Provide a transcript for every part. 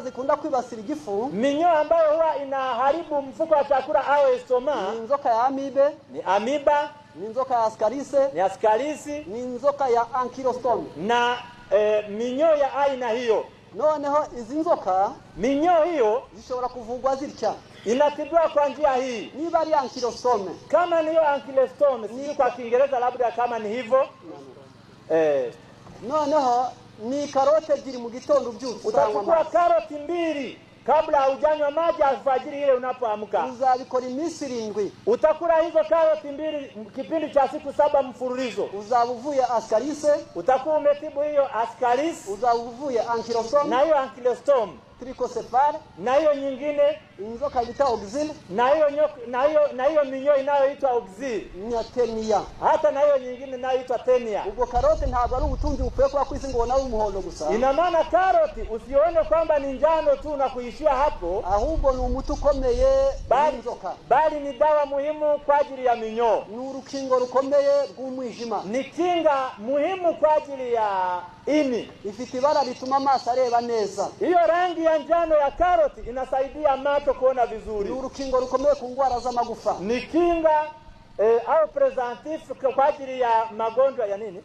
zikunda kwibasira igifu, minyoo ambayo huwa inaharibu mfuko wa chakula au estoma, ni inzoka ya amibe, ni amiba, ni inzoka ya ascaris, ni ascaris, ni inzoka ya ankylostom. na minyoo ya aina hiyo. Noneho izi nzoka minyoo hiyo zishobora kuvugwa zitya, inatibiwa kwa njia hii. niba ari ankylostom, Kama niyo ankylostom, si kwa Kiingereza labda kama ni hivyo. Noneho ni karote ebyiri mu gitondo ubyutse, utachukua karoti 2 kabla hujanywa maji alfajiri ile unapoamka. Uzabikora iminsi 7. Utakula hizo karoti 2 kipindi cha siku 7 mfululizo. Uzabuvuye ascaris, utakuwa umetibu hiyo ascaris, uzabuvuye ankylostom, na hiyo ankylostom, trichocephale, na hiyo nyingine inzoka bita oxyle, na hiyo minyoo inayoitwa oxyle, na tenia, hata na hiyo nyingine inayoitwa tenia. Ubwo karote ntabwo ari ubutunzi bupfuye kwa kwisi ngo nawe umuhondo gusa. Ina maana karoti usione kwamba ni njano tu na kuishia hapo, ahubwo ni umuti ukomeye w'inzoka, bali ni dawa muhimu kwa ajili ya minyoo, ni urukingo rukomeye rw'umwijima, ni kinga muhimu kwa ajili ya ini. Ifite ibara rituma amaso areba neza. Hiyo rangi ya njano ya karoti inasaidia macho kuona vizuri. Ni urukingo rukomeye ku ndwara z'amagufa, ni kinga au preventif kwa ajili ya magonjwa ya nini?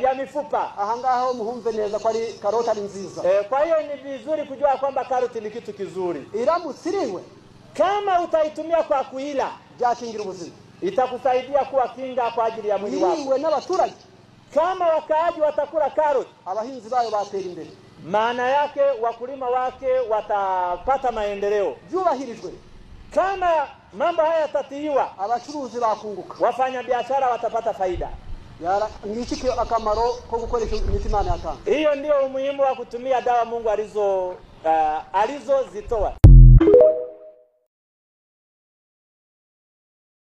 Ya mifupa. Ahangaho muhumve neza kwa ari karoti ari nziza. Kwa hiyo ni vizuri kujua kwamba karoti ni kitu kizuri. Iramutsiriwe, kama utaitumia kwa kuila, byakingira ubuzima, itakusaidia kuwa kinga kwa ajili ya mwili wako. Niwe n'abaturage, kama wakaaji watakula karoti, abahinzi bayo batera imbere, maana yake wakulima wake watapata maendeleo. Byubahirijwe, kama mambo haya yatatiiwa, abacuruzi bakunguka, wafanya biashara watapata faida. Ngiki akamaro ko gukoresha imiti Imana yatanga. Hiyo ndio umuhimu wa kutumia dawa Mungu alizozitoa.